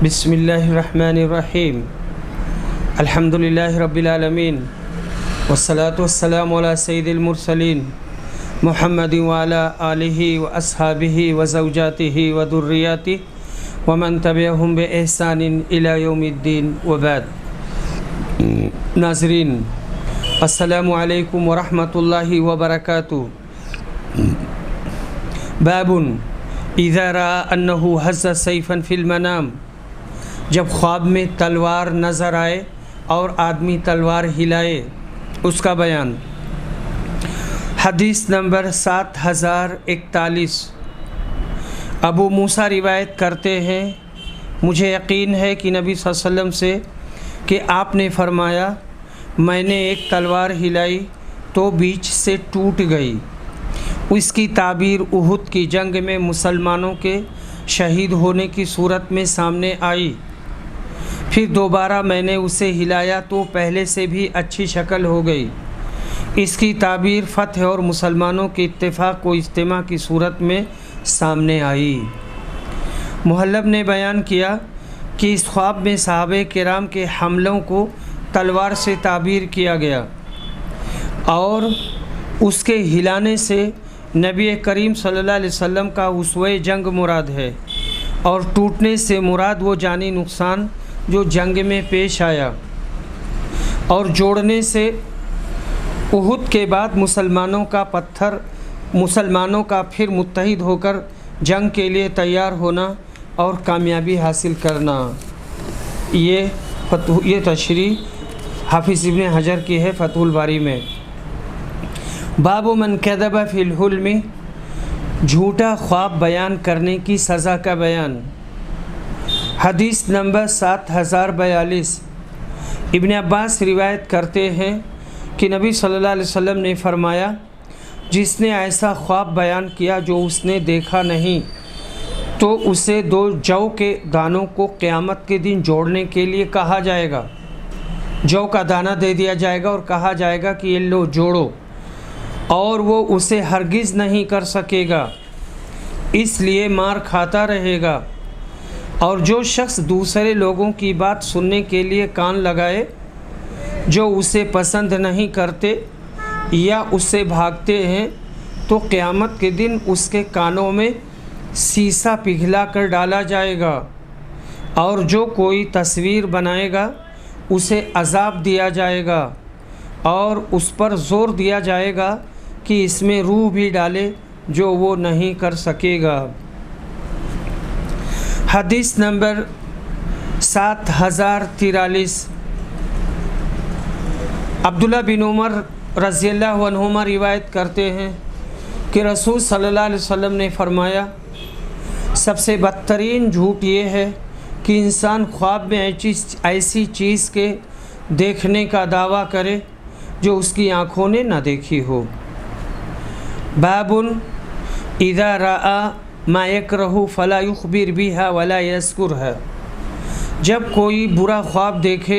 بسم اللہ الرحمن الرحیم الحمدللہ رب العالمین والصلاة والسلام علی سید المرسلین محمد وعلی آلہ واصحابہ وزوجاتہ وذریاتہ ومن تبعہم بإحسان الی یوم الدین وبعد۔ ناظرین السلام علیکم ورحمۃ اللہ وبرکاتہ۔ باب اذا رأى انہ حز سیفا فی المنام، جب خواب میں تلوار نظر آئے اور آدمی تلوار ہلائے، اس کا بیان۔ حدیث نمبر 7041۔ ابو موسیٰ روایت کرتے ہیں، مجھے یقین ہے کہ نبی صلی اللہ علیہ وسلم سے کہ آپ نے فرمایا، میں نے ایک تلوار ہلائی تو بیچ سے ٹوٹ گئی۔ اس کی تعبیر احد کی جنگ میں مسلمانوں کے شہید ہونے کی صورت میں سامنے آئی۔ پھر دوبارہ میں نے اسے ہلایا تو پہلے سے بھی اچھی شکل ہو گئی۔ اس کی تعبیر فتح اور مسلمانوں کے اتفاق و اجتماع کی صورت میں سامنے آئی۔ محلب نے بیان کیا کہ اس خواب میں صحابہ کرام کے حملوں کو تلوار سے تعبیر کیا گیا، اور اس کے ہلانے سے نبی کریم صلی اللہ علیہ وسلم کا اسوہ جنگ مراد ہے، اور ٹوٹنے سے مراد وہ جانی نقصان جو جنگ میں پیش آیا، اور جوڑنے سے احد کے بعد مسلمانوں کا پھر متحد ہو کر جنگ کے لیے تیار ہونا اور کامیابی حاصل کرنا۔ یہ تشریح حافظ ابن حجر کی ہے فتح الباری میں۔ باب من کذب فی الحلم، جھوٹا خواب بیان کرنے کی سزا کا بیان۔ حدیث نمبر 7042۔ ابن عباس روایت کرتے ہیں کہ نبی صلی اللہ علیہ وسلم نے فرمایا، جس نے ایسا خواب بیان کیا جو اس نے دیکھا نہیں، تو اسے 2 جو کے دانوں کو قیامت کے دن جوڑنے کے لیے کہا جائے گا۔ جو کا دانہ دے دیا جائے گا اور کہا جائے گا کہ یہ لو جوڑو، اور وہ اسے ہرگز نہیں کر سکے گا، اس لیے مار کھاتا رہے گا۔ اور جو شخص دوسرے لوگوں کی بات سننے کے لیے کان لگائے جو اسے پسند نہیں کرتے یا اس سے بھاگتے ہیں، تو قیامت کے دن اس کے کانوں میں سیسا پگھلا کر ڈالا جائے گا، اور جو کوئی تصویر بنائے گا اسے عذاب دیا جائے گا، اور اس پر زور دیا جائے گا کہ اس میں روح بھی ڈالے جو وہ نہیں کر سکے گا۔ حدیث نمبر 7043۔ عبداللہ بن عمر رضی اللہ عنہما روایت کرتے ہیں کہ رسول صلی اللہ علیہ وسلم نے فرمایا، سب سے بدترین جھوٹ یہ ہے کہ انسان خواب میں ایسی چیز کے دیکھنے کا دعویٰ کرے جو اس کی آنکھوں نے نہ دیکھی ہو۔ باب اذا رأى ما یکرہ فلا یخبر بها ولا یذکرها، جب کوئی برا خواب دیکھے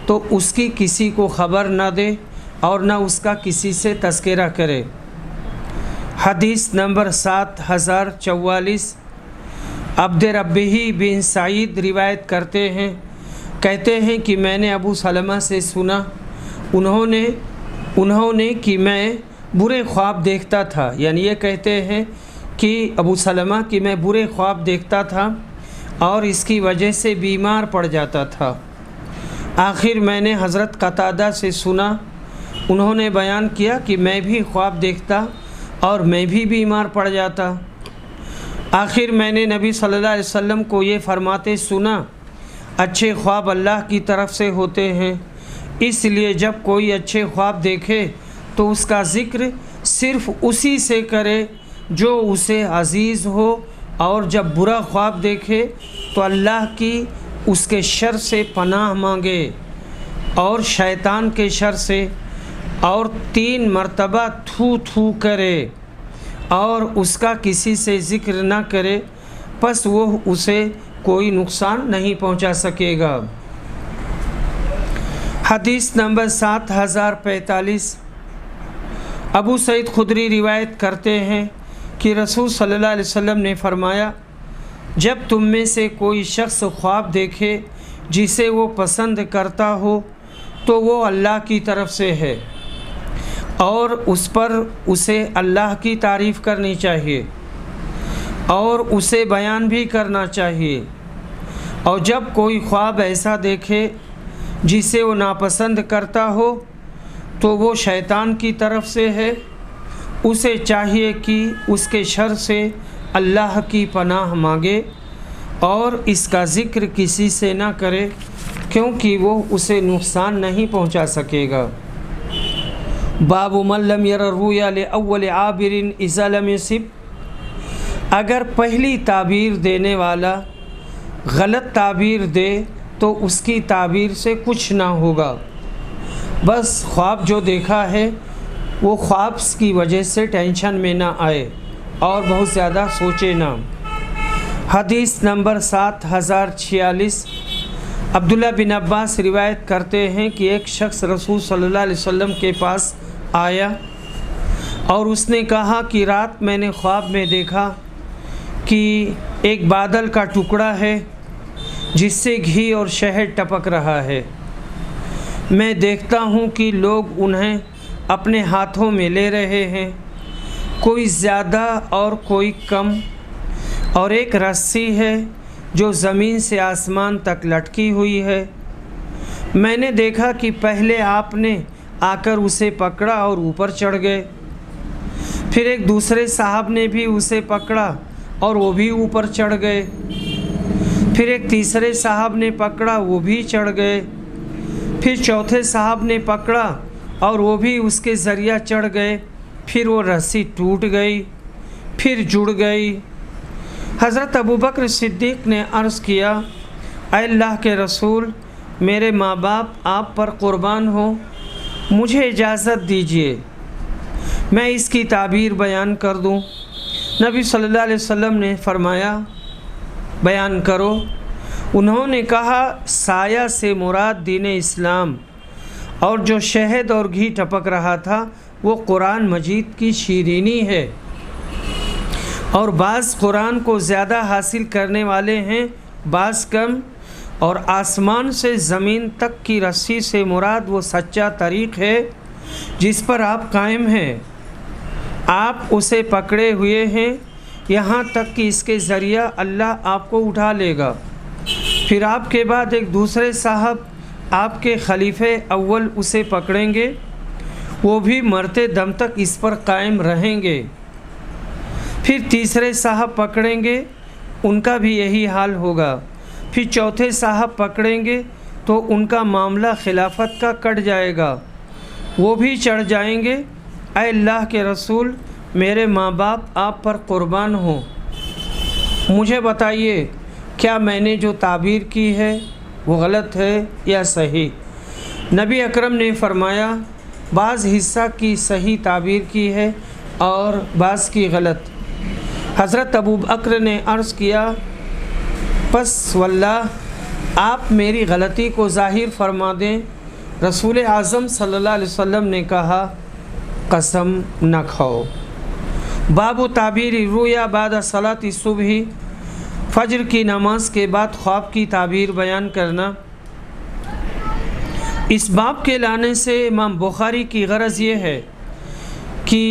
تو اس کی کسی کو خبر نہ دے اور نہ اس کا کسی سے تذکرہ کرے۔ حدیث نمبر 7044۔ عبد ربہ بن سعید روایت کرتے ہیں، کہتے ہیں کہ میں نے ابو سلمہ سے سنا، انہوں نے کہ میں برے خواب دیکھتا تھا، یعنی یہ کہتے ہیں کہ ابو سلمہ کہ میں برے خواب دیکھتا تھا اور اس کی وجہ سے بیمار پڑ جاتا تھا۔ آخر میں نے حضرت قتادہ سے سنا، انہوں نے بیان کیا کہ میں بھی خواب دیکھتا اور میں بھی بیمار پڑ جاتا۔ آخر میں نے نبی صلی اللہ علیہ وسلم کو یہ فرماتے سنا، اچھے خواب اللہ کی طرف سے ہوتے ہیں، اس لیے جب کوئی اچھے خواب دیکھے تو اس کا ذکر صرف اسی سے کرے جو اسے عزیز ہو، اور جب برا خواب دیکھے تو اللہ کی اس کے شر سے پناہ مانگے اور شیطان کے شر سے، اور 3 مرتبہ تھو تھو کرے اور اس کا کسی سے ذکر نہ کرے، پس وہ اسے کوئی نقصان نہیں پہنچا سکے گا۔ حدیث نمبر 7045۔ ابو سعید خدری روایت کرتے ہیں کہ رسول صلی اللہ علیہ وسلم نے فرمایا، جب تم میں سے کوئی شخص خواب دیکھے جسے وہ پسند کرتا ہو تو وہ اللہ کی طرف سے ہے اور اس پر اسے اللہ کی تعریف کرنی چاہیے اور اسے بیان بھی کرنا چاہیے، اور جب کوئی خواب ایسا دیکھے جسے وہ ناپسند کرتا ہو تو وہ شیطان کی طرف سے ہے، اسے چاہیے کہ اس کے شر سے اللہ کی پناہ مانگے اور اس کا ذکر کسی سے نہ کرے کیونکہ وہ اسے نقصان نہیں پہنچا سکے گا۔ باب من لم یر الرؤیا لاول عابر اذا لم یصب، اگر پہلی تعبیر دینے والا غلط تعبیر دے تو اس کی تعبیر سے کچھ نہ ہوگا، بس خواب جو دیکھا ہے وہ خواب کی وجہ سے ٹینشن میں نہ آئے اور بہت زیادہ سوچے نہ۔ حدیث نمبر 7046، عبداللہ بن عباس روایت کرتے ہیں کہ ایک شخص رسول صلی اللہ علیہ وسلم کے پاس آیا اور اس نے کہا کہ رات میں نے خواب میں دیکھا کہ ایک بادل کا ٹکڑا ہے جس سے گھی اور شہد ٹپک رہا ہے، میں دیکھتا ہوں کہ لوگ انہیں اپنے ہاتھوں میں لے رہے ہیں، کوئی زیادہ اور کوئی کم، اور ایک رسی ہے جو زمین سے آسمان تک لٹکی ہوئی ہے۔ میں نے دیکھا کہ پہلے آپ نے آ کر اسے پکڑا اور اوپر چڑھ گئے، پھر ایک دوسرے صاحب نے بھی اسے پکڑا اور وہ بھی اوپر چڑھ گئے، پھر ایک تیسرے صاحب نے پکڑا وہ بھی چڑھ گئے، پھر چوتھے صاحب نے پکڑا اور وہ بھی اس کے ذریعہ چڑھ گئے، پھر وہ رسی ٹوٹ گئی، پھر جڑ گئی۔ حضرت ابوبکر صدیق نے عرض کیا، اے اللہ کے رسول، میرے ماں باپ آپ پر قربان ہوں، مجھے اجازت دیجیے میں اس کی تعبیر بیان کر دوں۔ نبی صلی اللہ علیہ وسلم نے فرمایا، بیان کرو۔ انہوں نے کہا، سایہ سے مراد دین اسلام، اور جو شہد اور گھی ٹپک رہا تھا وہ قرآن مجید کی شیرینی ہے، اور بعض قرآن کو زیادہ حاصل کرنے والے ہیں، بعض کم، اور آسمان سے زمین تک کی رسی سے مراد وہ سچا طریق ہے جس پر آپ قائم ہیں، آپ اسے پکڑے ہوئے ہیں یہاں تک کہ اس کے ذریعہ اللہ آپ کو اٹھا لے گا، پھر آپ کے بعد ایک دوسرے صاحب آپ کے خلیفہ اول اسے پکڑیں گے، وہ بھی مرتے دم تک اس پر قائم رہیں گے، پھر تیسرے صاحب پکڑیں گے، ان کا بھی یہی حال ہوگا، پھر چوتھے صاحب پکڑیں گے تو ان کا معاملہ خلافت کا کٹ جائے گا، وہ بھی چڑھ جائیں گے۔ اے اللہ کے رسول، میرے ماں باپ آپ پر قربان ہوں، مجھے بتائیے کیا میں نے جو تعبیر کی ہے وہ غلط ہے یا صحیح؟ نبی اکرم نے فرمایا، بعض حصہ کی صحیح تعبیر کی ہے اور بعض کی غلط۔ حضرت ابوبکر نے عرض کیا، پس واللہ آپ میری غلطی کو ظاہر فرما دیں۔ رسول اعظم صلی اللہ علیہ وسلم نے کہا، قسم نہ کھاؤ۔ باب تعبیر الرؤیا بعد صلاۃ الصبح، فجر کی نماز کے بعد خواب کی تعبیر بیان کرنا۔ اس باب کے لانے سے امام بخاری کی غرض یہ ہے کہ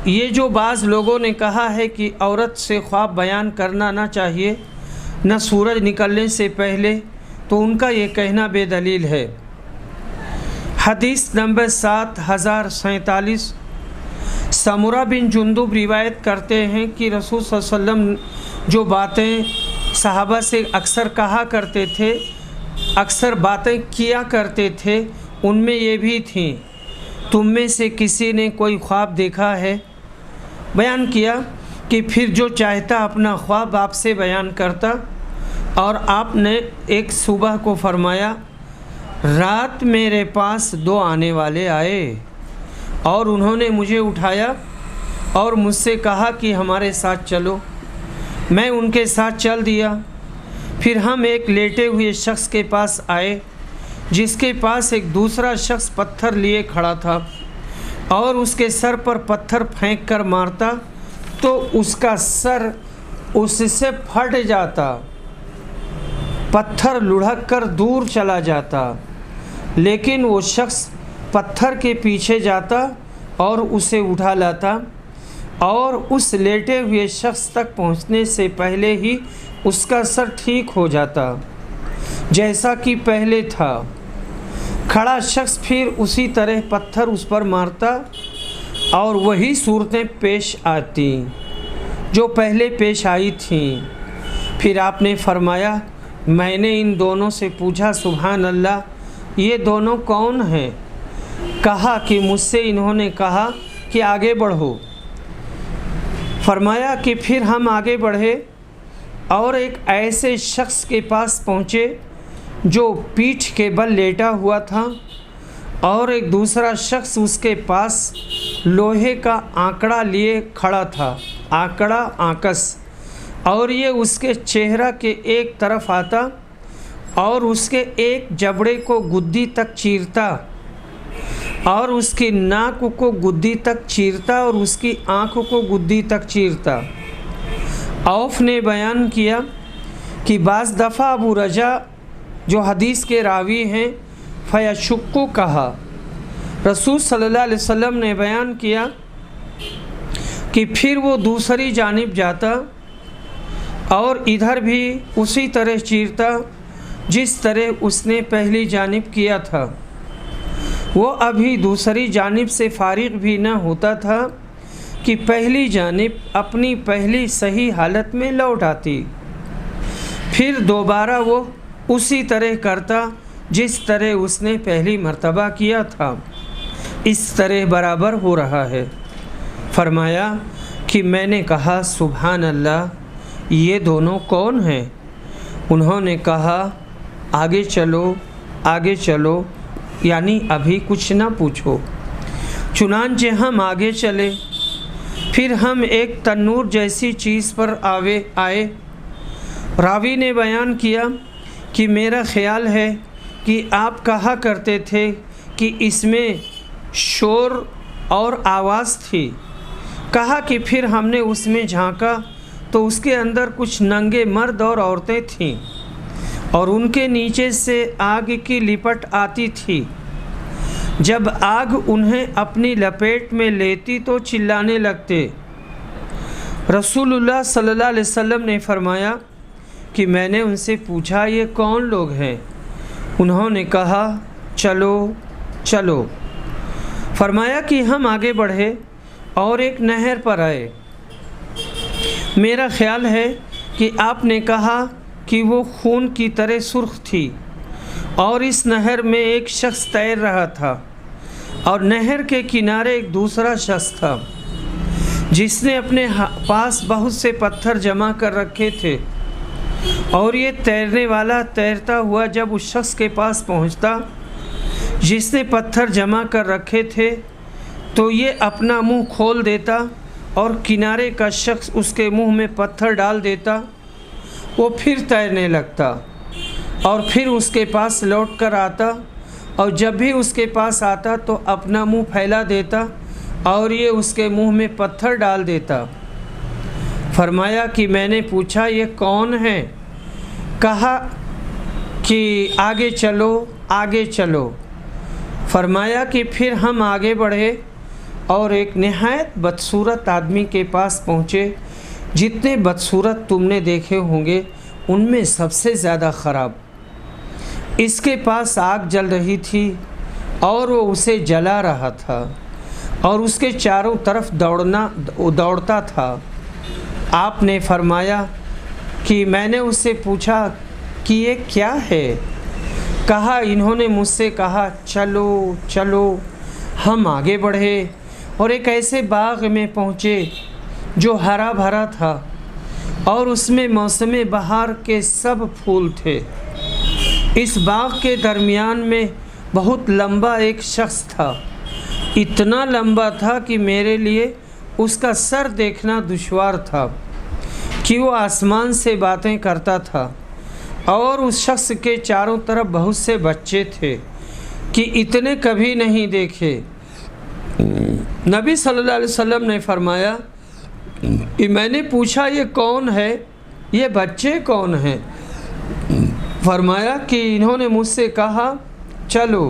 یہ جو بعض لوگوں نے کہا ہے کہ عورت سے خواب بیان کرنا نہ چاہیے نہ سورج نکلنے سے پہلے، تو ان کا یہ کہنا بے دلیل ہے۔ حدیث نمبر 7047، سمرہ بن جندب روایت کرتے ہیں کہ رسول صلی اللہ علیہ وسلم جو باتیں صحابہ سے اکثر کہا کرتے تھے، اکثر باتیں کیا کرتے تھے، ان میں یہ بھی تھیں، تم میں سے کسی نے کوئی خواب دیکھا ہے؟ بیان کیا کہ پھر جو چاہتا اپنا خواب آپ سے بیان کرتا، اور آپ نے ایک صبح کو فرمایا، رات میرے پاس 2 آنے والے آئے اور انہوں نے مجھے اٹھایا اور مجھ سے کہا کہ ہمارے ساتھ چلو، میں ان کے ساتھ چل دیا، پھر ہم ایک لیٹے ہوئے شخص کے پاس آئے جس کے پاس ایک دوسرا شخص پتھر لیے کھڑا تھا اور اس کے سر پر پتھر پھینک کر مارتا تو اس کا سر اس سے پھٹ جاتا، پتھر لڑھک کر دور چلا جاتا، لیکن وہ شخص پتھر کے پیچھے جاتا اور اسے اٹھا لاتا اور اس لیٹے ہوئے شخص تک پہنچنے سے پہلے ہی اس کا سر ٹھیک ہو جاتا جیسا کہ پہلے تھا۔ کھڑا شخص پھر اسی طرح پتھر اس پر مارتا اور وہی صورتیں پیش آتی جو پہلے پیش آئی تھیں۔ پھر آپ نے فرمایا، میں نے ان دونوں سے پوچھا، سبحان اللہ، یہ دونوں کون ہیں؟ کہا کہ مجھ سے انہوں نے کہا کہ آگے بڑھو۔ فرمایا کہ پھر ہم آگے بڑھے اور ایک ایسے شخص کے پاس پہنچے جو پیٹھ کے بل لیٹا ہوا تھا اور ایک دوسرا شخص اس کے پاس لوہے کا آنکڑا لیے کھڑا تھا، آنکڑا آنکس، اور یہ اس کے چہرہ کے ایک طرف آتا اور اس کے ایک جبڑے کو گدی تک چیرتا اور اس کی ناک کو گدی تک چیرتا اور اس کی آنکھ کو گدی تک چیرتا۔ اوف نے بیان کیا کہ بعض دفعہ ابو رجا جو حدیث کے راوی ہیں فیشکو کہا، رسول صلی اللہ علیہ وسلم نے بیان کیا کہ پھر وہ دوسری جانب جاتا اور ادھر بھی اسی طرح چیرتا جس طرح اس نے پہلی جانب کیا تھا۔ وہ ابھی دوسری جانب سے فارغ بھی نہ ہوتا تھا کہ پہلی جانب اپنی پہلی صحیح حالت میں لوٹ آتی، پھر دوبارہ وہ اسی طرح کرتا جس طرح اس نے پہلی مرتبہ کیا تھا، اس طرح برابر ہو رہا ہے۔ فرمایا کہ میں نے کہا، سبحان اللہ، یہ دونوں کون ہیں؟ انہوں نے کہا، آگے چلو، آگے چلو، یعنی ابھی کچھ نہ پوچھو۔ چنانچہ ہم آگے چلے، پھر ہم ایک تنور جیسی چیز پر آئے۔ راوی نے بیان کیا کہ میرا خیال ہے کہ آپ کہا کرتے تھے کہ اس میں شور اور آواز تھی۔ کہا کہ پھر ہم نے اس میں جھانکا تو اس کے اندر کچھ ننگے مرد اور عورتیں تھیں اور ان کے نیچے سے آگ کی لپٹ آتی تھی۔ جب آگ انہیں اپنی لپیٹ میں لیتی تو چلانے لگتے۔ رسول اللہ صلی اللہ علیہ وسلم نے فرمایا کہ میں نے ان سے پوچھا، یہ کون لوگ ہیں؟ انہوں نے کہا، چلو چلو۔ فرمایا کہ ہم آگے بڑھے اور ایک نہر پر آئے۔ میرا خیال ہے کہ آپ نے کہا کہ وہ خون کی طرح سرخ تھی اور اس نہر میں ایک شخص تیر رہا تھا اور نہر کے کنارے ایک دوسرا شخص تھا جس نے اپنے پاس بہت سے پتھر جمع کر رکھے تھے، اور یہ تیرنے والا تیرتا ہوا جب اس شخص کے پاس پہنچتا جس نے پتھر جمع کر رکھے تھے تو یہ اپنا منہ کھول دیتا اور کنارے کا شخص اس کے منہ میں پتھر ڈال دیتا۔ وہ پھر تیرنے لگتا اور پھر اس کے پاس لوٹ کر آتا، اور جب بھی اس کے پاس آتا تو اپنا منہ پھیلا دیتا اور یہ اس کے منہ میں پتھر ڈال دیتا۔ فرمایا کہ میں نے پوچھا، یہ کون ہیں؟ کہا کہ آگے چلو، آگے چلو۔ فرمایا کہ پھر ہم آگے بڑھے اور ایک نہایت بدصورت آدمی کے پاس پہنچے۔ جتنے بدصورت تم نے دیکھے ہوں گے ان میں سب سے زیادہ خراب۔ اس کے پاس آگ جل رہی تھی اور وہ اسے جلا رہا تھا اور اس کے چاروں طرف دوڑتا تھا۔ آپ نے فرمایا کہ میں نے اس سے پوچھا کہ یہ کیا ہے؟ کہا، انہوں نے مجھ سے کہا، چلو چلو۔ ہم آگے بڑھے اور ایک ایسے باغ میں پہنچے جو ہرا بھرا تھا اور اس میں موسم بہار کے سب پھول تھے۔ اس باغ کے درمیان میں بہت لمبا ایک شخص تھا، اتنا لمبا تھا کہ میرے لیے اس کا سر دیکھنا دشوار تھا کہ وہ آسمان سے باتیں کرتا تھا، اور اس شخص کے چاروں طرف بہت سے بچے تھے کہ اتنے کبھی نہیں دیکھے۔ نبی صلی اللہ علیہ وسلم نے فرمایا، میں نے پوچھا یہ کون ہے، یہ بچے کون ہیں؟ فرمایا کہ انہوں نے مجھ سے کہا چلو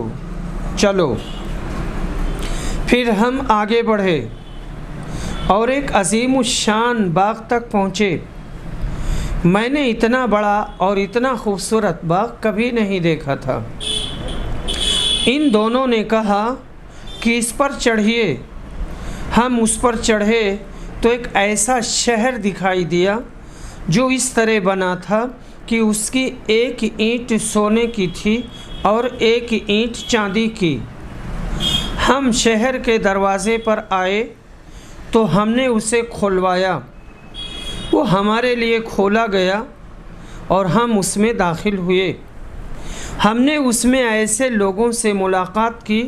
چلو۔ پھر ہم آگے بڑھے اور ایک عظیم الشان باغ تک پہنچے۔ میں نے اتنا بڑا اور اتنا خوبصورت باغ کبھی نہیں دیکھا تھا۔ ان دونوں نے کہا کہ اس پر چڑھیے۔ ہم اس پر چڑھے تو ایک ایسا شہر دکھائی دیا جو اس طرح بنا تھا کہ اس کی ایک اینٹ سونے کی تھی اور ایک اینٹ چاندی کی۔ ہم شہر کے دروازے پر آئے تو ہم نے اسے کھلوایا، وہ ہمارے لیے کھولا گیا اور ہم اس میں داخل ہوئے۔ ہم نے اس میں ایسے لوگوں سے ملاقات کی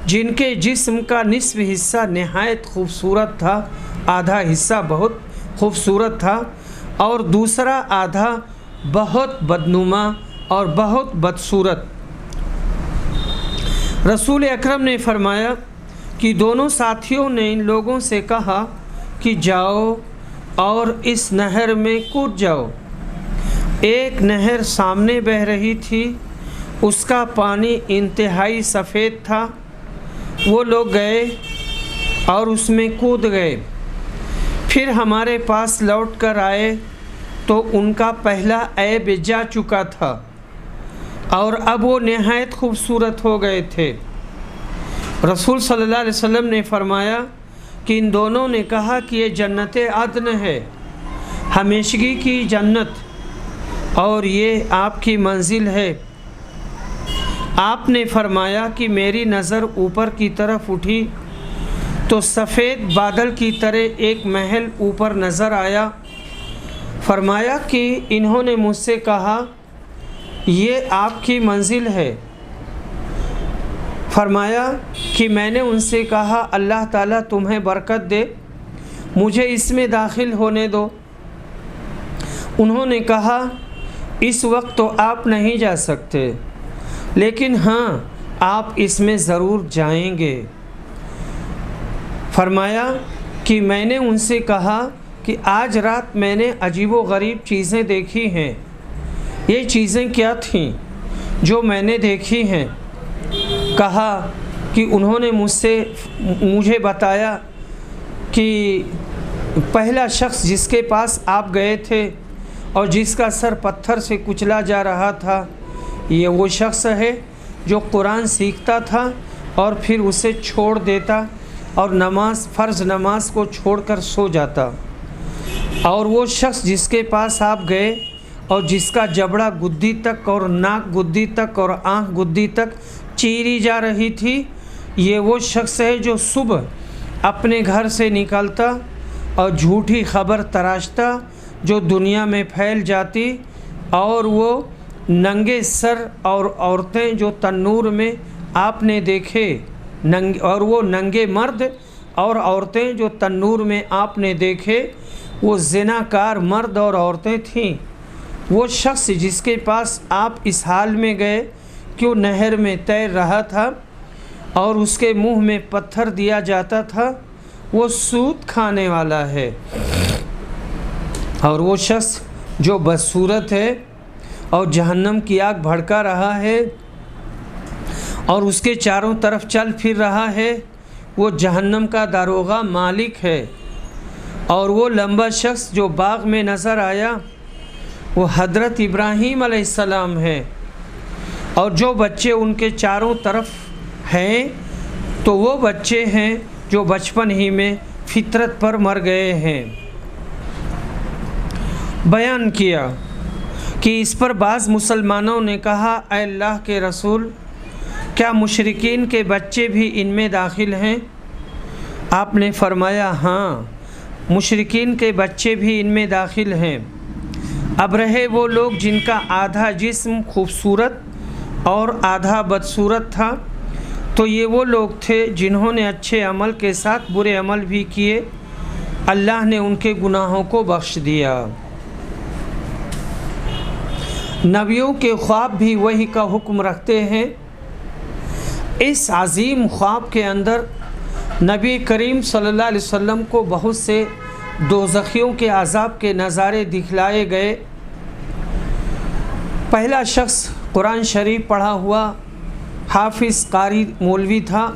جن کے جسم کا نصف حصہ نہایت خوبصورت تھا، آدھا حصہ بہت خوبصورت تھا اور دوسرا آدھا بہت بدنما اور بہت بدصورت۔ رسول اکرم نے فرمایا کہ دونوں ساتھیوں نے ان لوگوں سے کہا کہ جاؤ اور اس نہر میں کود جاؤ۔ ایک نہر سامنے بہہ رہی تھی، اس کا پانی انتہائی سفید تھا۔ وہ لوگ گئے اور اس میں کود گئے، پھر ہمارے پاس لوٹ کر آئے تو ان کا پہلا عیب جا چکا تھا اور اب وہ نہایت خوبصورت ہو گئے تھے۔ رسول صلی اللہ علیہ وسلم نے فرمایا کہ ان دونوں نے کہا کہ یہ جنت عدن ہے، ہمیشگی کی جنت، اور یہ آپ کی منزل ہے۔ آپ نے فرمایا کہ میری نظر اوپر کی طرف اٹھی تو سفید بادل کی طرح ایک محل اوپر نظر آیا۔ فرمایا کہ انہوں نے مجھ سے کہا یہ آپ کی منزل ہے۔ فرمایا کہ میں نے ان سے کہا اللہ تعالیٰ تمہیں برکت دے، مجھے اس میں داخل ہونے دو۔ انہوں نے کہا اس وقت تو آپ نہیں جا سکتے، لیکن ہاں آپ اس میں ضرور جائیں گے۔ فرمایا کہ میں نے ان سے کہا کہ آج رات میں نے عجیب و غریب چیزیں دیکھی ہیں۔ یہ چیزیں کیا تھیں جو میں نے دیکھی ہیں؟ کہا کہ انہوں نے مجھے بتایا کہ پہلا شخص جس کے پاس آپ گئے تھے اور جس کا سر پتھر سے کچلا جا رہا تھا، یہ وہ شخص ہے جو قرآن سیکھتا تھا اور پھر اسے چھوڑ دیتا اور فرض نماز کو چھوڑ کر سو جاتا۔ اور وہ شخص جس کے پاس آپ گئے اور جس کا جبڑا گدی تک اور ناک گدی تک اور آنکھ گدی تک چیری جا رہی تھی، یہ وہ شخص ہے جو صبح اپنے گھر سے نکلتا اور جھوٹی خبر تراشتا جو دنیا میں پھیل جاتی، اور وہ ننگے سر اور عورتیں جو تنور میں آپ نے دیکھے، اور وہ ننگے مرد اور عورتیں جو تنور میں آپ نے دیکھے، وہ زناکار مرد اور عورتیں تھیں۔ وہ شخص جس کے پاس آپ اس حال میں گئے کہ وہ نہر میں تیر رہا تھا اور اس کے منہ میں پتھر دیا جاتا تھا، وہ سود کھانے والا ہے۔ اور وہ شخص جو بدصورت ہے اور جہنم کی آگ بھڑکا رہا ہے اور اس کے چاروں طرف چل پھر رہا ہے، وہ جہنم کا داروغہ مالک ہے۔ اور وہ لمبا شخص جو باغ میں نظر آیا وہ حضرت ابراہیم علیہ السلام ہے، اور جو بچے ان کے چاروں طرف ہیں تو وہ بچے ہیں جو بچپن ہی میں فطرت پر مر گئے ہیں۔ بیان کیا کہ اس پر بعض مسلمانوں نے کہا اے اللہ کے رسول، کیا مشرکین کے بچے بھی ان میں داخل ہیں؟ آپ نے فرمایا ہاں، مشرکین کے بچے بھی ان میں داخل ہیں۔ اب رہے وہ لوگ جن کا آدھا جسم خوبصورت اور آدھا بدصورت تھا، تو یہ وہ لوگ تھے جنہوں نے اچھے عمل کے ساتھ برے عمل بھی کیے، اللہ نے ان کے گناہوں کو بخش دیا۔ نبیوں کے خواب بھی وحی کا حکم رکھتے ہیں۔ اس عظیم خواب کے اندر نبی کریم صلی اللہ علیہ وسلم کو بہت سے دوزخیوں کے عذاب کے نظارے دکھلائے گئے۔ پہلا شخص قرآن شریف پڑھا ہوا حافظ قاری مولوی تھا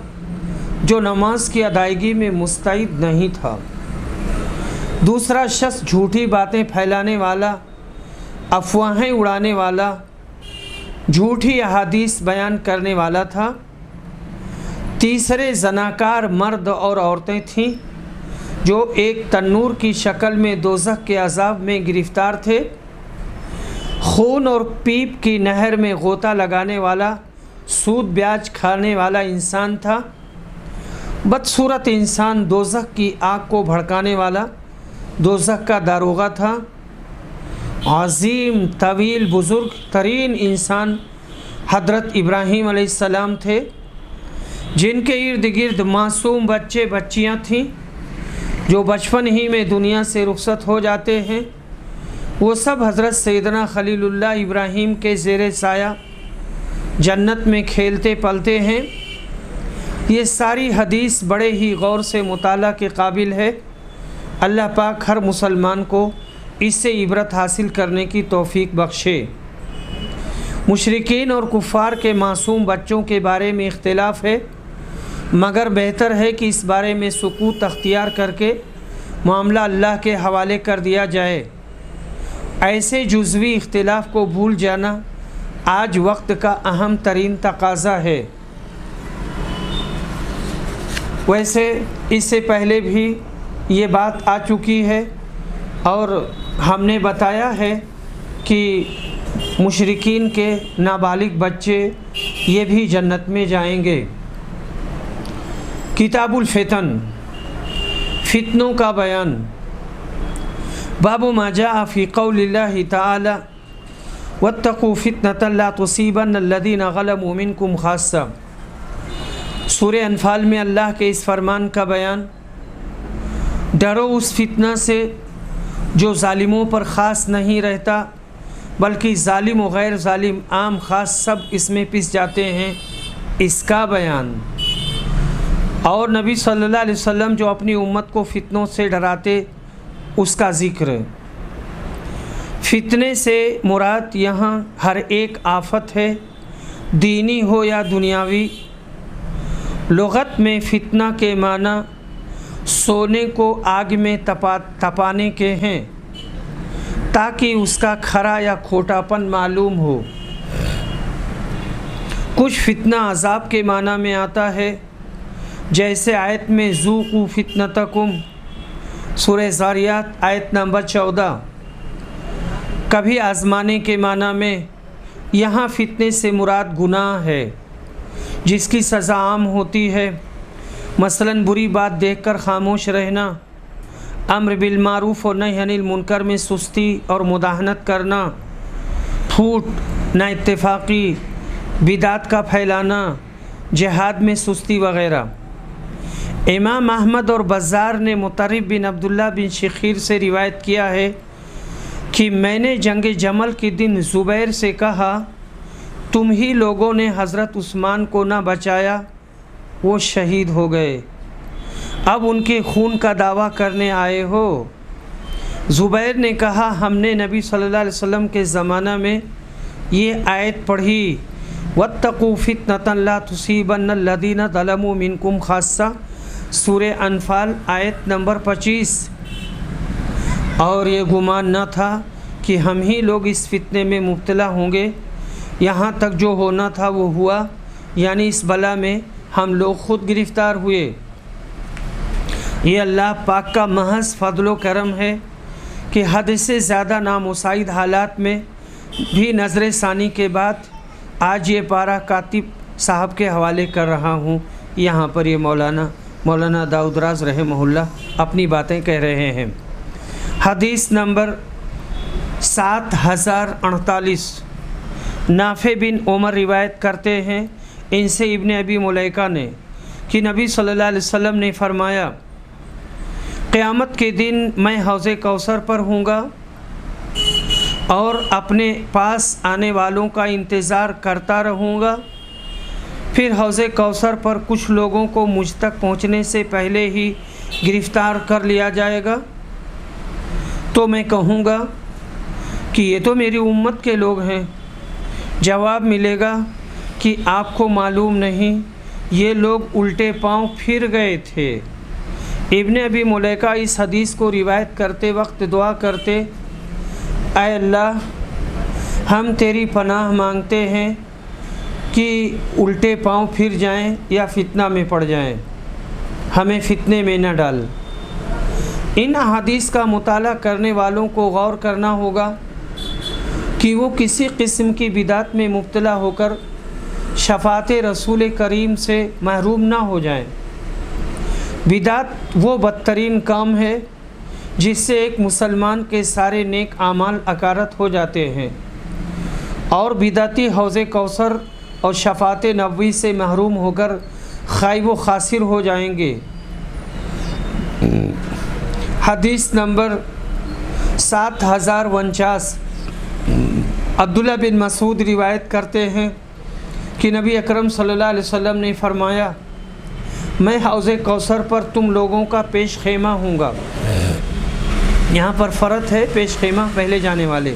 جو نماز کی ادائیگی میں مستعد نہیں تھا۔ دوسرا شخص جھوٹی باتیں پھیلانے والا، افواہیں اڑانے والا، جھوٹی احادیث بیان کرنے والا تھا۔ تیسرے زناکار مرد اور عورتیں تھیں جو ایک تنور کی شکل میں دوزخ کے عذاب میں گرفتار تھے۔ خون اور پیپ کی نہر میں غوطہ لگانے والا، سود بیاج کھانے والا انسان تھا۔ بدصورت انسان دوزخ کی آگ کو بھڑکانے والا دوزخ کا داروغہ تھا۔ عظیم طویل بزرگ ترین انسان حضرت ابراہیم علیہ السلام تھے، جن کے ارد گرد معصوم بچے بچیاں تھیں جو بچپن ہی میں دنیا سے رخصت ہو جاتے ہیں۔ وہ سب حضرت سیدنا خلیل اللہ ابراہیم کے زیر سایہ جنت میں کھیلتے پلتے ہیں۔ یہ ساری حدیث بڑے ہی غور سے مطالعہ کے قابل ہے۔ اللہ پاک ہر مسلمان کو اس سے عبرت حاصل کرنے کی توفیق بخشے۔ مشرکین اور کفار کے معصوم بچوں کے بارے میں اختلاف ہے، مگر بہتر ہے کہ اس بارے میں سکوت اختیار کر کے معاملہ اللہ کے حوالے کر دیا جائے۔ ایسے جزوی اختلاف کو بھول جانا آج وقت کا اہم ترین تقاضا ہے۔ ویسے اس سے پہلے بھی یہ بات آ چکی ہے اور ہم نے بتایا ہے کہ مشرکین کے نابالغ بچے یہ بھی جنت میں جائیں گے۔ کتاب الفتن، فتنوں کا بیان۔ باب ما جاء فی قول اللہ تعالی واتقوا فتنة لا تصیبن الذین ظلموا منکم خاصہ۔ سورہ انفال میں اللہ کے اس فرمان کا بیان، ڈرو اس فتنہ سے جو ظالموں پر خاص نہیں رہتا بلکہ ظالم و غیر ظالم عام خاص سب اس میں پس جاتے ہیں، اس کا بیان۔ اور نبی صلی اللہ علیہ وسلم جو اپنی امت کو فتنوں سے ڈراتے اس کا ذکر۔ فتنے سے مراد یہاں ہر ایک آفت ہے، دینی ہو یا دنیاوی۔ لغت میں فتنہ کے معنی سونے کو آگ میں تپانے کے ہیں تاکہ اس کا کھرا یا کھوٹاپن معلوم ہو۔ کچھ فتنہ عذاب کے معنی میں آتا ہے، جیسے آیت میں ذوقوا فتنتکم، سورہ ذاریات آیت نمبر 14۔ کبھی آزمانے کے معنی میں یہاں فتنے سے مراد گناہ ہے جس کی سزا عام ہوتی ہے، مثلاً بری بات دیکھ کر خاموش رہنا، امر بالمعروف اور نہی عن المنکر میں سستی اور مداہنت کرنا، پھوٹ نا اتفاقی، بدعت کا پھیلانا، جہاد میں سستی وغیرہ۔ امام احمد اور بزار نے مطرب بن عبداللہ بن شخیر سے روایت کیا ہے کہ میں نے جنگ جمل کے دن زبیر سے کہا، تم ہی لوگوں نے حضرت عثمان کو نہ بچایا، وہ شہید ہو گئے، اب ان کے خون کا دعویٰ کرنے آئے ہو۔ زبیر نے کہا، ہم نے نبی صلی اللہ علیہ وسلم کے زمانہ میں یہ آیت پڑھی، واتقوا فتنة لا تصیبن الذین ظلموا منکم خاصہ، سورہ انفال آیت نمبر 25۔ اور یہ گمان نہ تھا کہ ہم ہی لوگ اس فتنے میں مبتلا ہوں گے، یہاں تک جو ہونا تھا وہ ہوا، یعنی اس بلا میں ہم لوگ خود گرفتار ہوئے۔ یہ اللہ پاک کا محض فضل و کرم ہے کہ حد سے زیادہ نامساعد حالات میں بھی نظر ثانی کے بعد آج یہ پارہ کاتب صاحب کے حوالے کر رہا ہوں۔ یہاں پر یہ مولانا داؤد راز رحمہ اللہ اپنی باتیں کہہ رہے ہیں۔ حدیث نمبر 7048، نافع بن عمر روایت کرتے ہیں ان سے ابن ابی ملیکہ نے کہ نبی صلی اللہ علیہ وسلم نے فرمایا، قیامت کے دن میں حوض کوثر پر ہوں گا اور اپنے پاس آنے والوں کا انتظار کرتا رہوں گا، پھر حوض کوثر پر کچھ لوگوں کو مجھ تک پہنچنے سے پہلے ہی گرفتار کر لیا جائے گا، تو میں کہوں گا کہ یہ تو میری امت کے لوگ ہیں۔ جواب ملے گا کہ آپ کو معلوم نہیں، یہ لوگ الٹے پاؤں پھر گئے تھے۔ ابن ابی ملیکہ اس حدیث کو روایت کرتے وقت دعا کرتے، اے اللہ ہم تیری پناہ مانگتے ہیں کہ الٹے پاؤں پھر جائیں یا فتنہ میں پڑ جائیں، ہمیں فتنے میں نہ ڈال۔ ان احادیث کا مطالعہ کرنے والوں کو غور کرنا ہوگا کہ وہ کسی قسم کی بدعت میں مبتلا ہو کر شفاعت رسول کریم سے محروم نہ ہو جائیں۔ بدعت وہ بدترین کام ہے جس سے ایک مسلمان کے سارے نیک اعمال اکارت ہو جاتے ہیں، اور بدعتی حوض کوثر اور شفاعت نبوی سے محروم ہو کر خائب و خاسر ہو جائیں گے۔ حدیث نمبر 7049 عبداللہ بن مسعود روایت کرتے ہیں کہ نبی اکرم صلی اللہ علیہ وسلم نے فرمایا، میں حوض کوثر پر تم لوگوں کا پیش خیمہ ہوں گا۔ یہاں پر فرق ہے، پیش خیمہ پہلے جانے والے،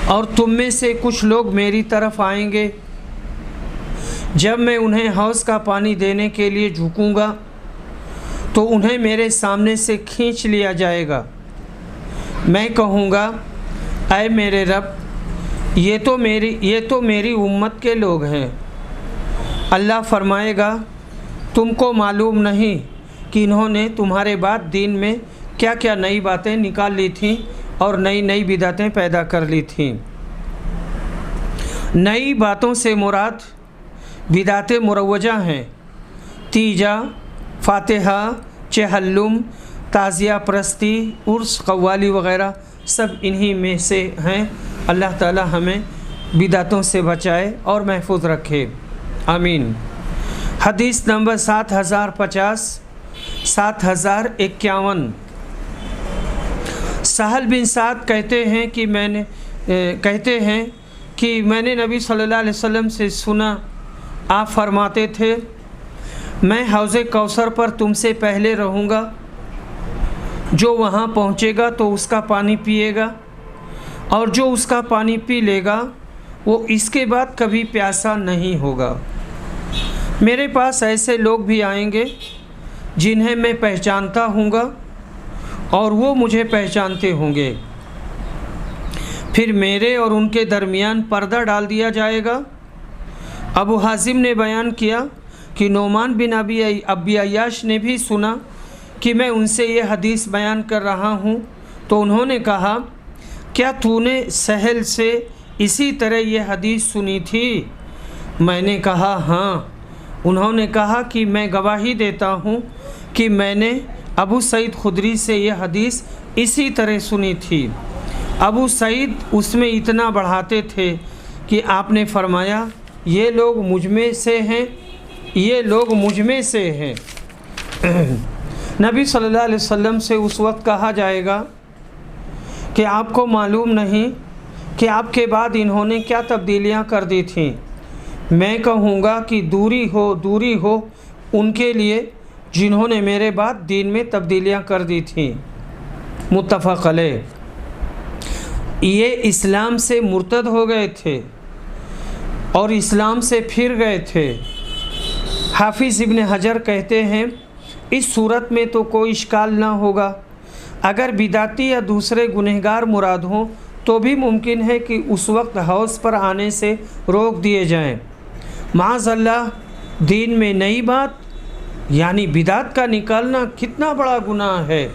اور تم میں سے کچھ لوگ میری طرف آئیں گے، جب میں انہیں حوض کا پانی دینے کے لیے جھکوں گا تو انہیں میرے سامنے سے کھینچ لیا جائے گا۔ میں کہوں گا، اے میرے رب، یہ تو میری امت کے لوگ ہیں۔ اللہ فرمائے گا، تم کو معلوم نہیں کہ انہوں نے تمہارے بعد دین میں کیا کیا نئی باتیں نکال لی تھیں اور نئی بدعتیں پیدا کر لی تھیں۔ نئی باتوں سے مراد بدعت مروجہ ہیں۔ تیجا، فاتحہ، چہلم، تعزیہ پرستی، عرس، قوالی وغیرہ سب انہی میں سے ہیں۔ اللہ تعالی ہمیں بدعتوں سے بچائے اور محفوظ رکھے، آمین۔ حدیث نمبر 7050 7051 سہل بن سعد کہتے ہیں کہ میں نے نبی صلی اللہ علیہ وسلم سے سنا، آپ فرماتے تھے، میں حوض کوثر پر تم سے پہلے رہوں گا، جو وہاں پہنچے گا تو اس کا پانی پیے گا، اور جو اس کا پانی پی لے گا وہ اس کے بعد کبھی پیاسا نہیں ہوگا۔ میرے پاس ایسے لوگ بھی آئیں گے جنہیں میں پہچانتا ہوں گا اور وہ مجھے پہچانتے ہوں گے، پھر میرے اور ان کے درمیان پردہ ڈال دیا جائے گا۔ ابو حازم نے بیان کیا کہ نعمان بن ابی عیاش نے بھی سنا کہ میں ان سے یہ حدیث بیان کر رہا ہوں، تو انہوں نے کہا، کیا تو نے سہل سے اسی طرح یہ حدیث سنی تھی؟ میں نے کہا ہاں۔ انہوں نے کہا کہ میں گواہی دیتا ہوں کہ میں نے ابو سعید خدری سے یہ حدیث اسی طرح سنی تھی۔ ابو سعید اس میں اتنا بڑھاتے تھے کہ آپ نے فرمایا، یہ لوگ مجھ میں سے ہیں، یہ لوگ مجھ میں سے ہیں۔ نبی صلی اللہ علیہ وسلم سے اس وقت کہا جائے گا کہ آپ کو معلوم نہیں کہ آپ کے بعد انہوں نے کیا تبدیلیاں کر دی تھیں۔ میں کہوں گا کہ دوری ہو ان کے لیے جنہوں نے میرے بعد دین میں تبدیلیاں کر دی تھیں۔ متفق علیہ۔ یہ اسلام سے مرتد ہو گئے تھے اور اسلام سے پھر گئے تھے۔ حافظ ابن حجر کہتے ہیں، اس صورت میں تو کوئی اشکال نہ ہوگا، اگر بدعتی یا دوسرے گنہگار مراد ہوں تو بھی ممکن ہے کہ اس وقت حوض پر آنے سے روک دیے جائیں۔ معاذ اللہ، دین میں نئی بات یعنی بدعت کا نکالنا کتنا بڑا گناہ ہے۔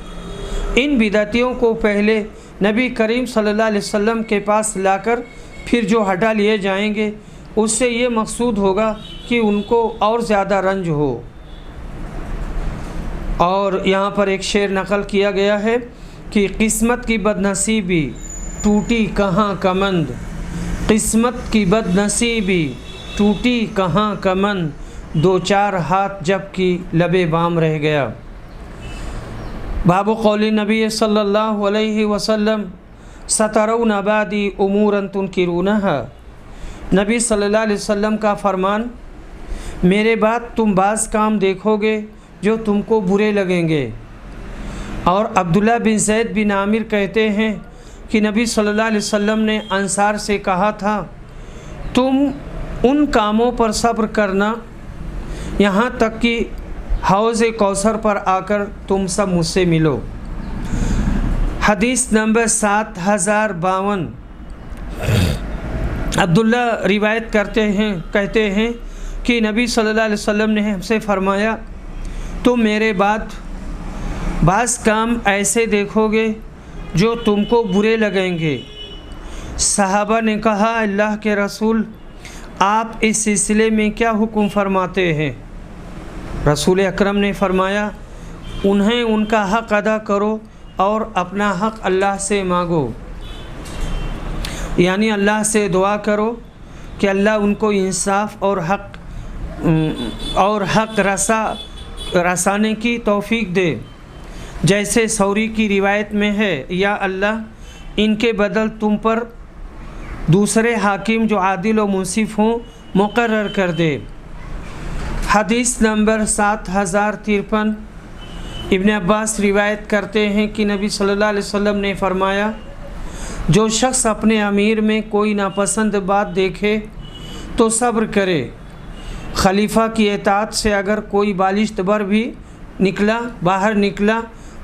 ان بدعتیوں کو پہلے نبی کریم صلی اللہ علیہ وسلم کے پاس لا کر پھر جو ہٹا لیے جائیں گے، اس سے یہ مقصود ہوگا کہ ان کو اور زیادہ رنج ہو۔ اور یہاں پر ایک شعر نقل کیا گیا ہے کہ قسمت کی بد نصیبی ٹوٹی کہاں کمند، قسمت کی بد نصیبی ٹوٹی کہاں کمند، دو چار ہاتھ جب کی لبے بام رہ گیا۔ باب قول نبی صلی اللہ علیہ وسلم سترون بعدی امورا تنکرونہا، نبی صلی اللہ علیہ وسلم کا فرمان، میرے بعد تم بعض کام دیکھو گے جو تم کو برے لگیں گے، اور عبداللہ بن زید بن عامر کہتے ہیں کہ نبی صلی اللہ علیہ وسلم نے انصار سے کہا تھا تم ان کاموں پر صبر کرنا یہاں تک کہ حوض کوثر پر آ کر تم سب مجھ سے ملو۔ حدیث نمبر 7052 عبداللہ روایت کہتے ہیں کہ نبی صلی اللہ علیہ وسلم نے ہم سے فرمایا تم میرے بعد بعض کام ایسے دیکھو گے جو تم کو برے لگیں گے۔ صحابہ نے کہا اللہ کے رسول آپ اس سلسلے میں کیا حکم فرماتے ہیں؟ رسول اکرم نے فرمایا انہیں ان کا حق ادا کرو اور اپنا حق اللہ سے مانگو، یعنی اللہ سے دعا کرو کہ اللہ ان کو انصاف اور حق رسانے کی توفیق دے، جیسے سوری کی روایت میں ہے یا اللہ ان کے بدل تم پر دوسرے حاکم جو عادل و منصف ہوں مقرر کر دے۔ حدیث نمبر 7053 ابن عباس روایت کرتے ہیں کہ نبی صلی اللہ علیہ وسلم نے فرمایا جو شخص اپنے امیر میں کوئی ناپسند بات دیکھے تو صبر کرے، خلیفہ کی اطاعت سے اگر کوئی بالشت بر بھی باہر نکلا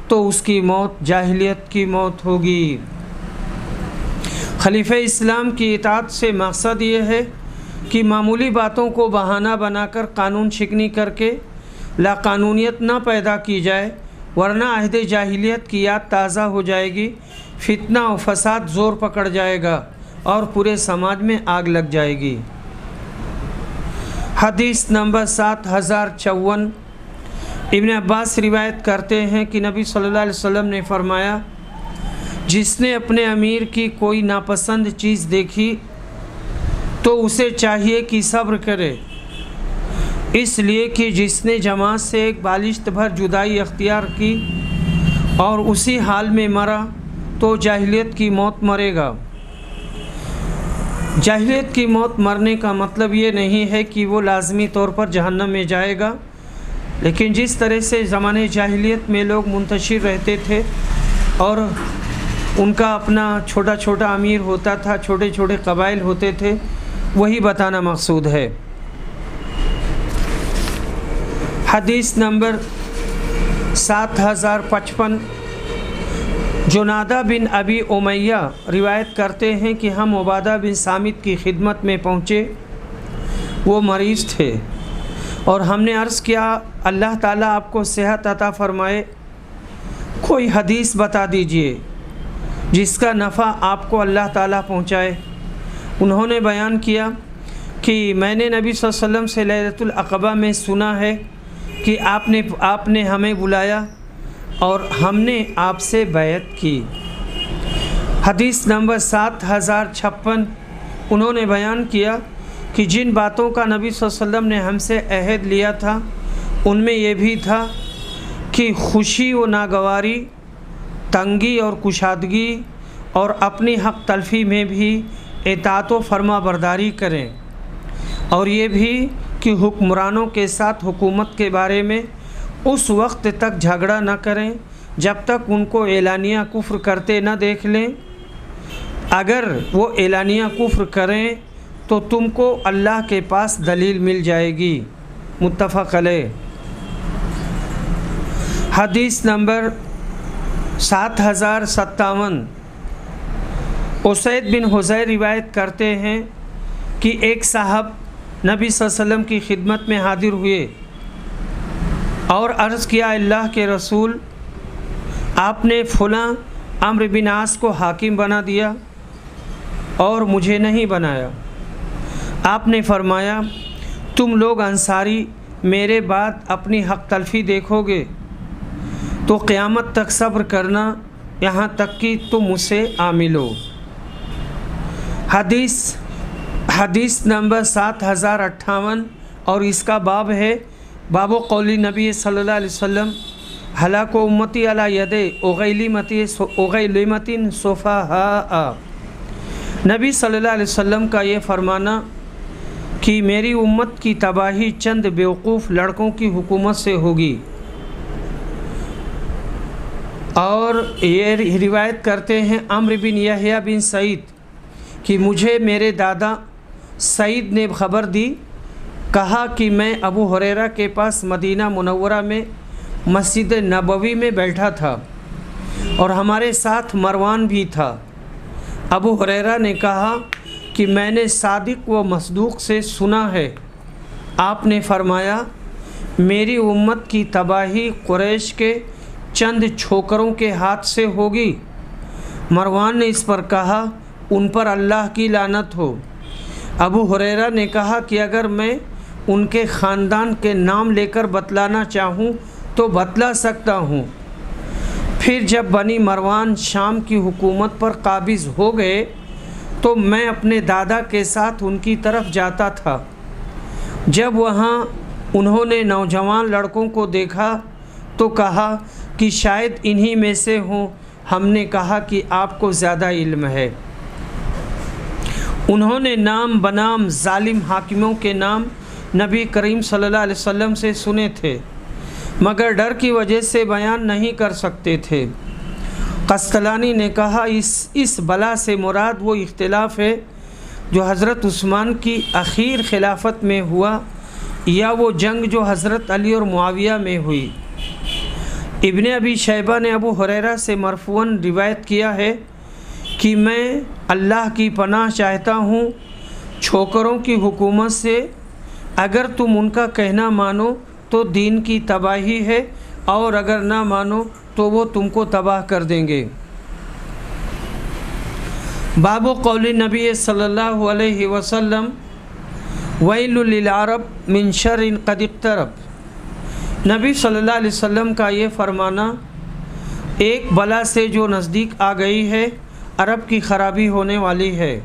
تو اس کی موت جاہلیت کی موت ہوگی۔ خلیفہ اسلام کی اطاعت سے مقصد یہ ہے کہ معمولی باتوں کو بہانہ بنا کر قانون شکنی کر کے لاقانونیت نہ پیدا کی جائے، ورنہ عہد جاہلیت کی یاد تازہ ہو جائے گی، فتنہ و فساد زور پکڑ جائے گا اور پورے سماج میں آگ لگ جائے گی۔ حدیث نمبر 7054 ابن عباس روایت کرتے ہیں کہ نبی صلی اللہ علیہ وسلم نے فرمایا جس نے اپنے امیر کی کوئی ناپسند چیز دیکھی تو اسے چاہیے کہ صبر کرے، اس لیے کہ جس نے جماعت سے ایک بالشت بھر جدائی اختیار کی اور اسی حال میں مرا تو جاہلیت کی موت مرے گا۔ جاہلیت کی موت مرنے کا مطلب یہ نہیں ہے کہ وہ لازمی طور پر جہنم میں جائے گا، لیکن جس طرح سے زمانے جاہلیت میں لوگ منتشر رہتے تھے اور ان کا اپنا چھوٹا چھوٹا امیر ہوتا تھا، چھوٹے چھوٹے قبائل ہوتے تھے، وہی بتانا مقصود ہے۔ حدیث نمبر 7055 جنادہ بن ابی امیہ روایت کرتے ہیں کہ ہم عبادہ بن صامت کی خدمت میں پہنچے، وہ مریض تھے اور ہم نے عرض کیا اللہ تعالیٰ آپ کو صحت عطا فرمائے، کوئی حدیث بتا دیجئے جس کا نفع آپ کو اللہ تعالیٰ پہنچائے۔ انہوں نے بیان کیا کہ میں نے نبی صلی اللہ علیہ وسلم سے لیلۃ العقبہ میں سنا ہے کہ آپ نے ہمیں بلایا اور ہم نے آپ سے بیعت کی۔ حدیث نمبر 7056 انہوں نے بیان کیا کہ جن باتوں کا نبی صلی اللہ علیہ وسلم نے ہم سے عہد لیا تھا ان میں یہ بھی تھا کہ خوشی و ناگواری، تنگی اور کشادگی اور اپنی حق تلفی میں بھی اطاعت و فرما برداری کریں، اور یہ بھی کہ حکمرانوں کے ساتھ حکومت کے بارے میں اس وقت تک جھگڑا نہ کریں جب تک ان کو اعلانیہ کفر کرتے نہ دیکھ لیں، اگر وہ اعلانیہ کفر کریں تو تم کو اللہ کے پاس دلیل مل جائے گی۔ متفق علیہ۔ حدیث نمبر 7057 اسید بن حضیر روایت کرتے ہیں کہ ایک صاحب نبی صلی اللہ علیہ وسلم کی خدمت میں حاضر ہوئے اور عرض کیا اللہ کے رسول آپ نے فلاں عمرو بن عاص کو حاکم بنا دیا اور مجھے نہیں بنایا۔ آپ نے فرمایا تم لوگ انصاری میرے بعد اپنی حق تلفی دیکھو گے تو قیامت تک صبر کرنا یہاں تک کہ تم مجھ سے عامل ہو۔ حدیث نمبر 7058 اور اس کا باب ہے باب و قولی نبی صلی اللہ علیہ وسلم ہلاک امتی علی ید اغیلمت صفہاء۔ نبی صلی اللہ علیہ وسلم کا یہ فرمانا کہ میری امت کی تباہی چند بیوقوف لڑکوں کی حکومت سے ہوگی۔ اور یہ روایت کرتے ہیں عمرو بن یحییٰ بن سعید کہ مجھے میرے دادا سعید نے خبر دی، کہا کہ میں ابو ہریرہ کے پاس مدینہ منورہ میں مسجد نبوی میں بیٹھا تھا اور ہمارے ساتھ مروان بھی تھا۔ ابو ہریرہ نے کہا کہ میں نے صادق و مصدوق سے سنا ہے، آپ نے فرمایا میری امت کی تباہی قریش کے چند چھوکروں کے ہاتھ سے ہوگی۔ مروان نے اس پر کہا ان پر اللہ کی لعنت ہو۔ ابو ہریرہ نے کہا کہ اگر میں ان کے خاندان کے نام لے کر بتلانا چاہوں تو بتلا سکتا ہوں۔ پھر جب بنی مروان شام کی حکومت پر قابض ہو گئے تو میں اپنے دادا کے ساتھ ان کی طرف جاتا تھا۔ جب وہاں انہوں نے نوجوان لڑکوں کو دیکھا تو کہا کہ شاید انہی میں سے ہوں۔ ہم نے کہا کہ آپ کو زیادہ علم ہے۔ انہوں نے نام بنام ظالم حاکموں کے نام نبی کریم صلی اللہ علیہ وسلم سے سنے تھے، مگر ڈر کی وجہ سے بیان نہیں کر سکتے تھے۔ قسطلانی نے کہا اس بلا سے مراد وہ اختلاف ہے جو حضرت عثمان کی اخیر خلافت میں ہوا یا وہ جنگ جو حضرت علی اور معاویہ میں ہوئی۔ ابن ابی شیبہ نے ابو ہریرہ سے مرفوعاً روایت کیا ہے کہ میں اللہ کی پناہ چاہتا ہوں چھوکروں کی حکومت سے، اگر تم ان کا کہنا مانو تو دین کی تباہی ہے اور اگر نہ مانو تو وہ تم کو تباہ کر دیں گے۔ باب قول نبی صلی اللہ علیہ وسلم ویل للعرب من شر قد اقترب۔ نبی صلی اللہ علیہ وسلم کا یہ فرمانا ایک بلا سے جو نزدیک آ گئی ہے، عرب کی خرابی ہونے والی ہے۔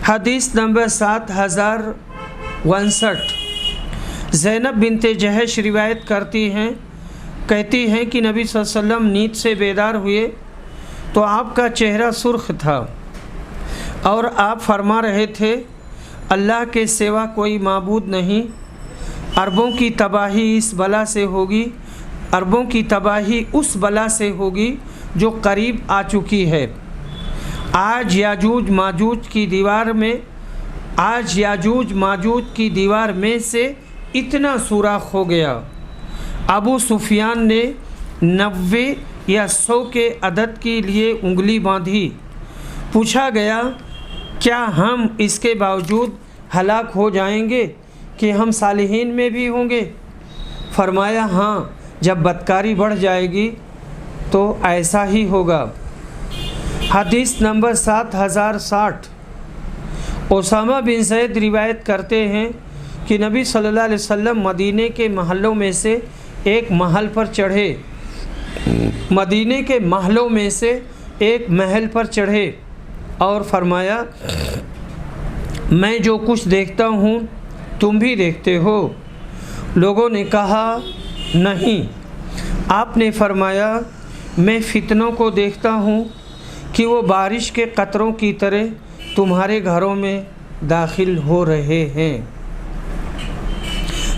حدیث نمبر 7059۔ زینب بنت جہش روایت کہتی ہیں کہ نبی صلی اللہ علیہ وسلم نیند سے بیدار ہوئے تو آپ کا چہرہ سرخ تھا اور آپ فرما رہے تھے اللہ کے سوا کوئی معبود نہیں، عربوں کی تباہی اس بلا سے ہوگی، عربوں کی تباہی اس بلا سے ہوگی جو قریب آ چکی ہے۔ آج یاجوج ماجوج کی دیوار میں سے اتنا سوراخ ہو گیا۔ ابو سفیان نے 90 یا 100 کے عدد کے لیے انگلی باندھی۔ پوچھا گیا کیا ہم اس کے باوجود ہلاک ہو جائیں گے کہ ہم صالحین میں بھی ہوں گے؟ فرمایا ہاں، جب بدکاری بڑھ جائے گی تو ایسا ہی ہوگا۔ حدیث نمبر 7060۔ اسامہ بن زید روایت کرتے ہیں کہ نبی صلی اللہ علیہ وسلم مدینے کے محلوں میں سے ایک محل پر چڑھے اور فرمایا میں جو کچھ دیکھتا ہوں تم بھی دیکھتے ہو؟ لوگوں نے کہا نہیں۔ آپ نے فرمایا میں فتنوں کو دیکھتا ہوں کہ وہ بارش کے قطروں کی طرح تمہارے گھروں میں داخل ہو رہے ہیں۔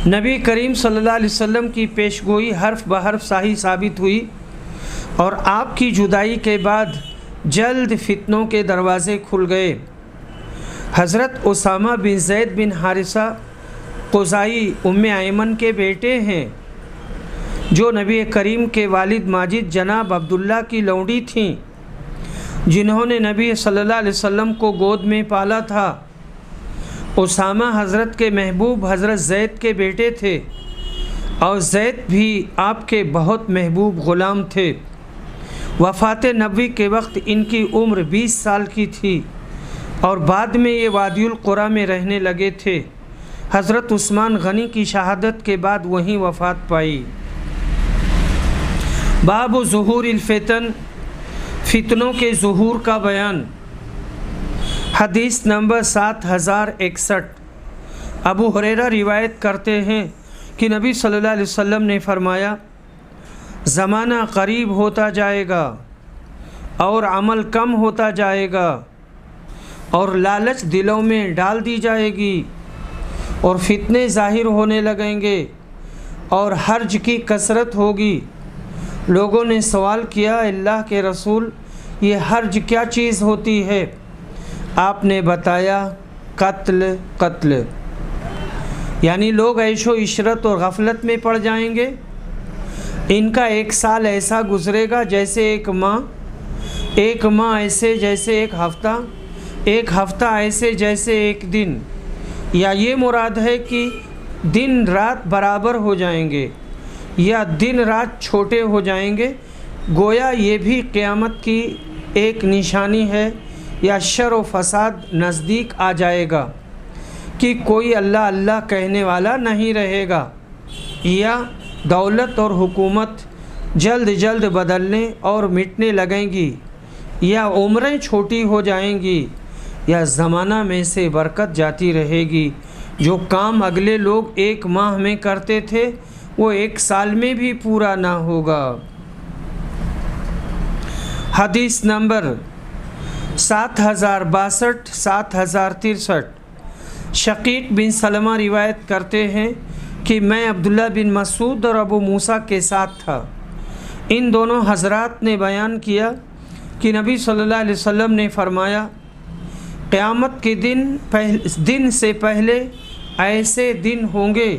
نبی کریم صلی اللہ علیہ وسلم کی پیشگوئی حرف بحرف صحیح ثابت ہوئی اور آپ کی جدائی کے بعد جلد فتنوں کے دروازے کھل گئے۔ حضرت اسامہ بن زید بن حارثہ قزائی ام ایمن کے بیٹے ہیں جو نبی کریم کے والد ماجد جناب عبداللہ کی لونڈی تھیں، جنہوں نے نبی صلی اللہ علیہ وسلم کو گود میں پالا تھا۔ اسامہ حضرت کے محبوب حضرت زید کے بیٹے تھے اور زید بھی آپ کے بہت محبوب غلام تھے۔ وفات نبوی کے وقت ان کی عمر 20 سال کی تھی اور بعد میں یہ وادی القریٰ میں رہنے لگے تھے۔ حضرت عثمان غنی کی شہادت کے بعد وہیں وفات پائی۔ باب ظہور الفتن، فتنوں کے ظہور کا بیان۔ حدیث نمبر 7061۔ ابو ہریرہ روایت کرتے ہیں کہ نبی صلی اللہ علیہ وسلم نے فرمایا زمانہ قریب ہوتا جائے گا اور عمل کم ہوتا جائے گا اور لالچ دلوں میں ڈال دی جائے گی اور فتنے ظاہر ہونے لگیں گے اور حرج کی کثرت ہوگی لوگوں نے سوال کیا اللہ کے رسول یہ حرج کیا چیز ہوتی ہے؟ آپ نے بتایا قتل یعنی لوگ عیش و عشرت اور غفلت میں پڑ جائیں گے، ان کا 1 سال ایسا گزرے گا جیسے 1 ماہ، 1 ماہ ایسے جیسے 1 ہفتہ، 1 ہفتہ ایسے جیسے 1 دن، یا یہ مراد ہے کہ دن رات برابر ہو جائیں گے یا دن رات چھوٹے ہو جائیں گے، گویا یہ بھی قیامت کی ایک نشانی ہے، یا شر و فساد نزدیک آ جائے گا کہ کوئی اللہ اللہ کہنے والا نہیں رہے گا، یا دولت اور حکومت جلد جلد بدلنے اور مٹنے لگیں گی، یا عمریں چھوٹی ہو جائیں گی، یا زمانہ میں سے برکت جاتی رہے گی، جو کام اگلے لوگ 1 ماہ میں کرتے تھے وہ 1 سال میں بھی پورا نہ ہوگا۔ حدیث نمبر 7062 7063 شقیق بن سلمہ روایت کرتے ہیں کہ میں عبداللہ بن مسعود اور ابو موسیٰ کے ساتھ تھا۔ ان دونوں حضرات نے بیان کیا کہ نبی صلی اللہ علیہ وسلم نے فرمایا قیامت کے دن سے پہلے ایسے دن ہوں گے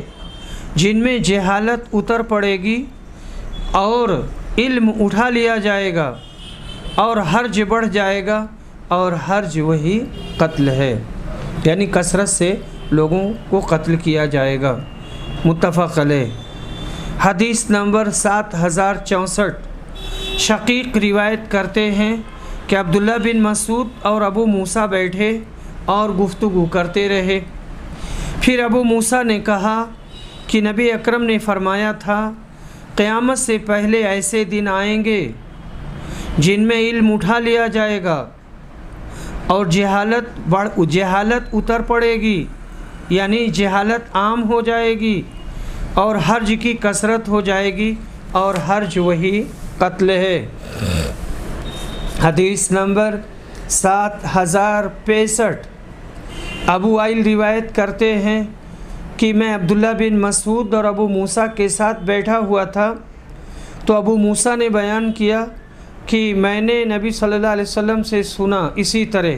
جن میں جہالت اتر پڑے گی اور علم اٹھا لیا جائے گا اور حرج بڑھ جائے گا، اور حرج وہی قتل ہے، یعنی کثرت سے لوگوں کو قتل کیا جائے گا۔ متفق علیہ۔ حدیث نمبر 7064 شقیق روایت کرتے ہیں کہ عبداللہ بن مسعود اور ابو موسیٰ بیٹھے اور گفتگو کرتے رہے، پھر ابو موسیٰ نے کہا کہ نبی اکرم نے فرمایا تھا قیامت سے پہلے ایسے دن آئیں گے جن میں علم اٹھا لیا جائے گا اور جہالت اتر پڑے گی، یعنی جہالت عام ہو جائے گی اور حرج کی کثرت ہو جائے گی، اور حرج وہی قتل ہے۔ حدیث نمبر 7065 ابو وائل روایت کرتے ہیں کہ میں عبداللہ بن مسعود اور ابو موسیٰ کے ساتھ بیٹھا ہوا تھا، تو ابو موسیٰ نے بیان کیا کہ میں نے نبی صلی اللہ علیہ وسلم سے سنا اسی طرح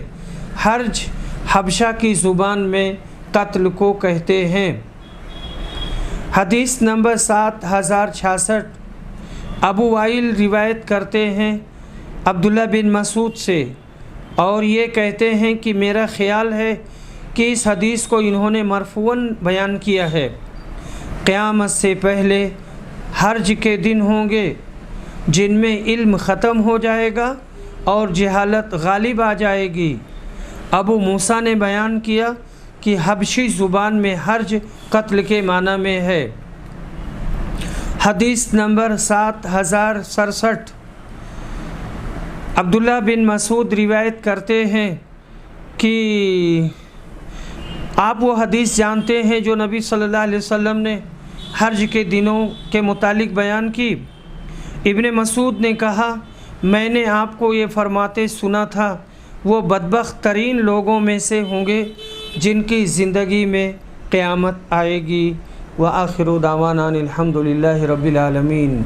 حرج حبشہ کی زبان میں قتل کو کہتے ہیں۔ حدیث نمبر 7066 ابو وائل روایت کرتے ہیں عبداللہ بن مسعود سے، اور یہ کہتے ہیں کہ میرا خیال ہے کہ اس حدیث کو انہوں نے مرفوعاً بیان کیا ہے، قیامت سے پہلے حرج کے دن ہوں گے جن میں علم ختم ہو جائے گا اور جہالت غالب آ جائے گی۔ ابو موسیٰ نے بیان کیا کہ حبشی زبان میں حرج قتل کے معنی میں ہے۔ حدیث نمبر 7067 عبداللہ بن مسعود روایت کرتے ہیں کہ آپ وہ حدیث جانتے ہیں جو نبی صلی اللہ علیہ وسلم نے حرج کے دنوں کے متعلق بیان کی۔ ابن مسعود نے کہا میں نے آپ کو یہ فرماتے سنا تھا وہ بدبخت ترین لوگوں میں سے ہوں گے جن کی زندگی میں قیامت آئے گی۔ وآخر دعوانا الحمد للہ رب العالمین۔